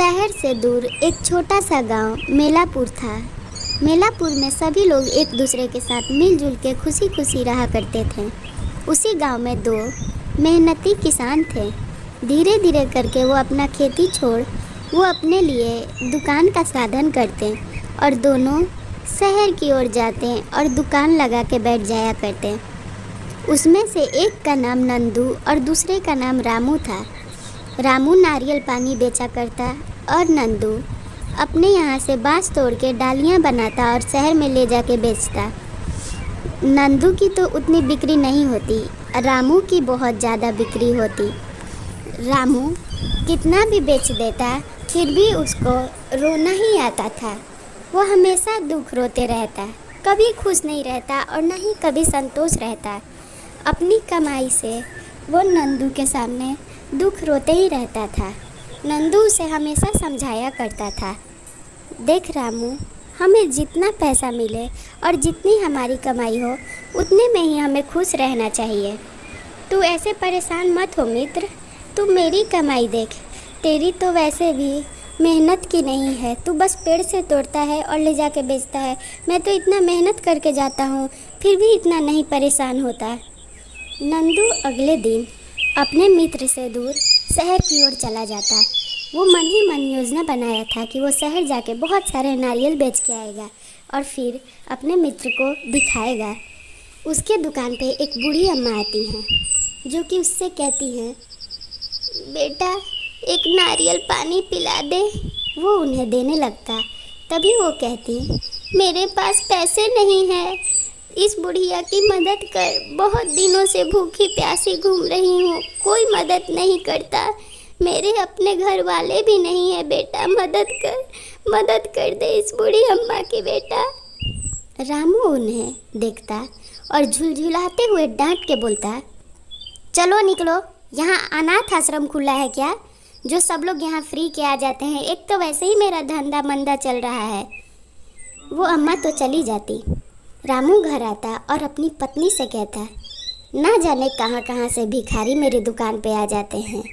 शहर से दूर एक छोटा सा गांव मेलापुर था। मेलापुर में सभी लोग एक दूसरे के साथ मिलजुल के खुशी खुशी रहा करते थे। उसी गांव में दो मेहनती किसान थे। धीरे धीरे करके वो अपना खेती छोड़ वो अपने लिए दुकान का साधन करते और दोनों शहर की ओर जाते और दुकान लगा के बैठ जाया करते। उसमें से एक का नाम नंदू और दूसरे का नाम रामू था। रामू नारियल पानी बेचा करता और नंदू अपने यहाँ से बांस तोड़ के डालियाँ बनाता और शहर में ले जाके बेचता। नंदू की तो उतनी बिक्री नहीं होती, रामू की बहुत ज़्यादा बिक्री होती। रामू कितना भी बेच देता फिर भी उसको रोना ही आता था। वो हमेशा दुख रोते रहता, कभी खुश नहीं रहता और न ही कभी संतोष रहता। अपनी कमाई से वो नंदू के सामने दुख रोते ही रहता था। नंदू उसे हमेशा समझाया करता था, देख रामू, हमें जितना पैसा मिले और जितनी हमारी कमाई हो उतने में ही हमें खुश रहना चाहिए। तू ऐसे परेशान मत हो मित्र, तू मेरी कमाई देख, तेरी तो वैसे भी मेहनत की नहीं है, तू बस पेड़ से तोड़ता है और ले जाके बेचता है। मैं तो इतना मेहनत करके जाता हूँ फिर भी इतना नहीं परेशान होता। नंदू अगले दिन अपने मित्र से दूर शहर की ओर चला जाता। वो मन ही मन योजना बनाया था कि वो शहर जाके बहुत सारे नारियल बेच के आएगा और फिर अपने मित्र को दिखाएगा। उसके दुकान पे एक बूढ़ी अम्मा आती हैं जो कि उससे कहती हैं, बेटा एक नारियल पानी पिला दे। वो उन्हें देने लगता। तभी वो कहती, मेरे पास पैसे नहीं हैं, इस बुढ़िया की मदद कर, बहुत दिनों से भूखी प्यासी घूम रही हूँ, कोई मदद नहीं करता, मेरे अपने घर वाले भी नहीं है, बेटा मदद कर दे इस बूढ़ी अम्मा की बेटा। रामू उन्हें देखता और झुलझुलाते हुए डांट के बोलता, चलो निकलो, यहाँ अनाथ आश्रम खुला है क्या, जो सब लोग यहाँ फ्री के आ जाते हैं, एक तो वैसे ही मेरा धंधा मंदा चल रहा है। वो अम्मा तो चली जाती। रामू घर आता और अपनी पत्नी से कहता, ना जाने कहाँ कहाँ से भिखारी मेरी दुकान पे आ जाते हैं,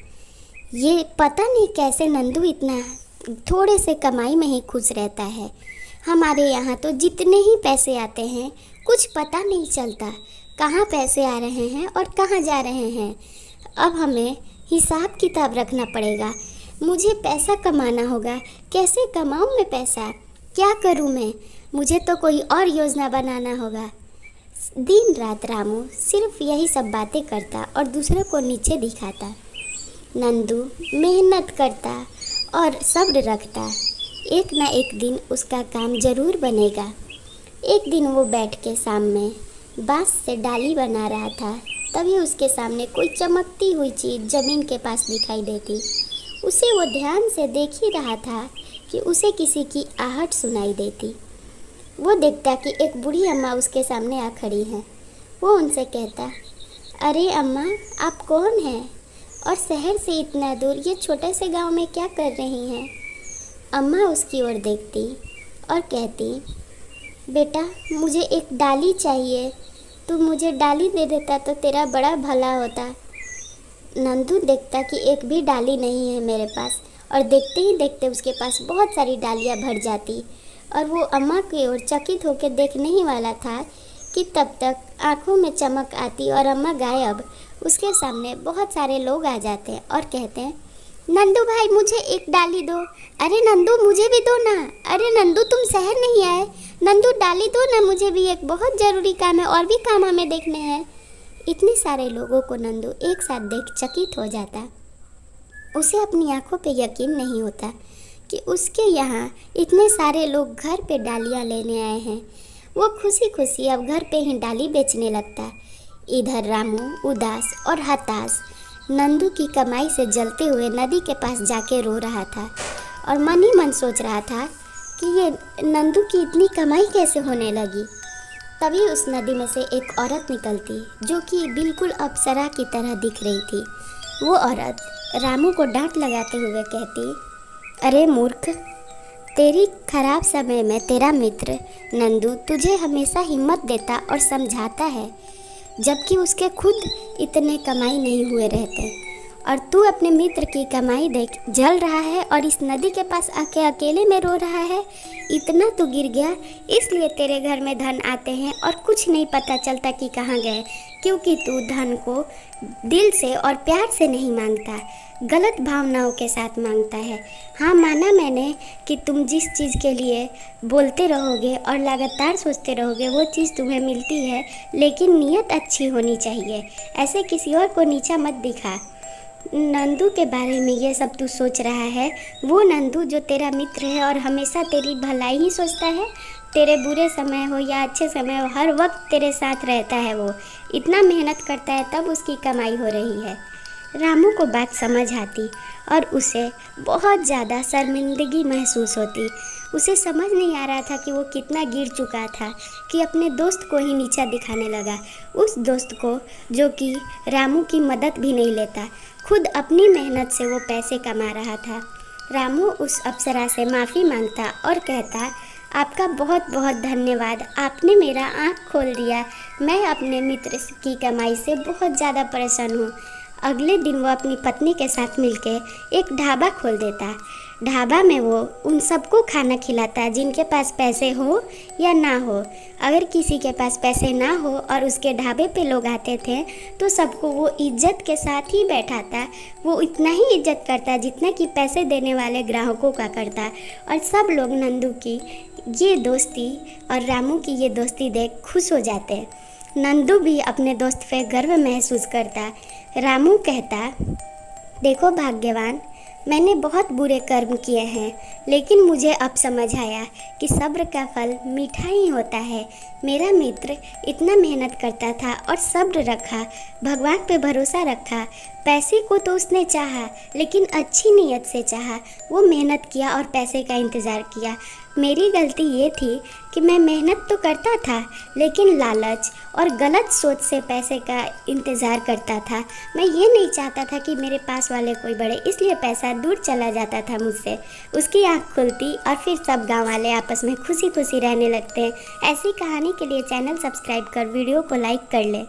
ये पता नहीं कैसे नंदू इतना थोड़े से कमाई में ही खुश रहता है। हमारे यहाँ तो जितने ही पैसे आते हैं कुछ पता नहीं चलता कहाँ पैसे आ रहे हैं और कहाँ जा रहे हैं। अब हमें हिसाब किताब रखना पड़ेगा, मुझे पैसा कमाना होगा, कैसे कमाऊँ मैं पैसा, क्या करूँ मैं, मुझे तो कोई और योजना बनाना होगा। दिन रात रामू सिर्फ यही सब बातें करता और दूसरों को नीचे दिखाता। नंदू मेहनत करता और सब्र रखता, एक ना एक दिन उसका काम ज़रूर बनेगा। एक दिन वो बैठ के सामने बांस से डाली बना रहा था, तभी उसके सामने कोई चमकती हुई चीज़ ज़मीन के पास दिखाई देती। उसे वो ध्यान से देख ही रहा था कि उसे किसी की आहट सुनाई देती। वो देखता कि एक बूढ़ी अम्मा उसके सामने आ खड़ी है। वो उनसे कहता, अरे अम्मा, आप कौन हैं और शहर से इतना दूर ये छोटे से गांव में क्या कर रही हैं। अम्मा उसकी ओर देखती और कहती, बेटा मुझे एक डाली चाहिए, तू मुझे डाली दे देता तो तेरा बड़ा भला होता। नंदू देखता कि एक भी डाली नहीं है मेरे पास, और देखते ही देखते उसके पास बहुत सारी डालियाँ भर जाती और वो अम्मा की ओर चकित होकर देखने ही वाला था कि तब तक आंखों में चमक आती और अम्मा गायब। उसके सामने बहुत सारे लोग आ जाते हैं और कहते हैं, नंदू भाई मुझे एक डाली दो, अरे नंदू मुझे भी दो ना, अरे नंदू तुम शहर नहीं आए, नंदू डाली दो ना, मुझे भी एक बहुत ज़रूरी काम है और भी काम हमें देखने हैं। इतने सारे लोगों को नंदू एक साथ देख चकित हो जाता। उसे अपनी आंखों पे यकीन नहीं होता कि उसके यहाँ इतने सारे लोग घर पे डालियाँ लेने आए हैं। वो खुशी खुशी अब घर पे ही डाली बेचने लगता। इधर रामू उदास और हताश नंदू की कमाई से जलते हुए नदी के पास जाके रो रहा था और मन ही मन सोच रहा था कि ये नंदू की इतनी कमाई कैसे होने लगी। तभी उस नदी में से एक औरत निकलती जो कि बिल्कुल अप्सरा की तरह दिख रही थी। वो औरत रामू को डांट लगाते हुए कहती, अरे मूर्ख, तेरी खराब समय में तेरा मित्र नंदू तुझे हमेशा हिम्मत देता और समझाता है, जबकि उसके खुद इतने कमाई नहीं हुए रहते और तू अपने मित्र की कमाई देख जल रहा है और इस नदी के पास आके अकेले में रो रहा है। इतना तू गिर गया, इसलिए तेरे घर में धन आते हैं और कुछ नहीं पता चलता कि कहाँ गए, क्योंकि तू धन को दिल से और प्यार से नहीं मांगता, गलत भावनाओं के साथ मांगता है। हाँ, माना मैंने कि तुम जिस चीज़ के लिए बोलते रहोगे और लगातार सोचते रहोगे वो चीज़ तुम्हें मिलती है, लेकिन नीयत अच्छी होनी चाहिए। ऐसे किसी और को नीचा मत दिखा। नंदू के बारे में ये सब तू सोच रहा है, वो नंदू जो तेरा मित्र है और हमेशा तेरी भलाई ही सोचता है, तेरे बुरे समय हो या अच्छे समय हो, हर वक्त तेरे साथ रहता है। वो इतना मेहनत करता है तब उसकी कमाई हो रही है। रामू को बात समझ आती और उसे बहुत ज़्यादा शर्मिंदगी महसूस होती। उसे समझ नहीं आ रहा था कि वो कितना गिर चुका था कि अपने दोस्त को ही नीचा दिखाने लगा। उस दोस्त को जो कि रामू की मदद भी नहीं लेता, खुद अपनी मेहनत से वो पैसे कमा रहा था। रामू उस अप्सरा से माफ़ी मांगता और कहता, आपका बहुत बहुत धन्यवाद, आपने मेरा आँख खोल दिया। मैं अपने मित्र की कमाई से बहुत ज़्यादा परेशान हूँ। अगले दिन वो अपनी पत्नी के साथ मिलकर एक ढाबा खोल देता। ढाबा में वो उन सबको खाना खिलाता जिनके पास पैसे हो या ना हो। अगर किसी के पास पैसे ना हो और उसके ढाबे पे लोग आते थे तो सबको वो इज्जत के साथ ही बैठाता। वो इतना ही इज्जत करता जितना कि पैसे देने वाले ग्राहकों का करता। और सब लोग नंदू की ये दोस्ती और रामू की ये दोस्ती देख खुश हो जाते। नंदू भी अपने दोस्त पे गर्व महसूस करता। रामू कहता, देखो भाग्यवान, मैंने बहुत बुरे कर्म किए हैं, लेकिन मुझे अब समझ आया कि सब्र का फल मीठा ही होता है। मेरा मित्र इतना मेहनत करता था और सब्र रखा, भगवान पे भरोसा रखा। पैसे को तो उसने चाहा, लेकिन अच्छी नीयत से चाहा। वो मेहनत किया और पैसे का इंतज़ार किया। मेरी गलती ये थी कि मैं मेहनत तो करता था, लेकिन लालच और गलत सोच से पैसे का इंतज़ार करता था। मैं ये नहीं चाहता था कि मेरे पास वाले कोई बढ़े, इसलिए पैसा दूर चला जाता था मुझसे। उसकी आँख खुलती और फिर सब गांव वाले आपस में खुशी खुशी रहने लगते हैं। ऐसी कहानी के लिए चैनल सब्सक्राइब कर वीडियो को लाइक कर ले।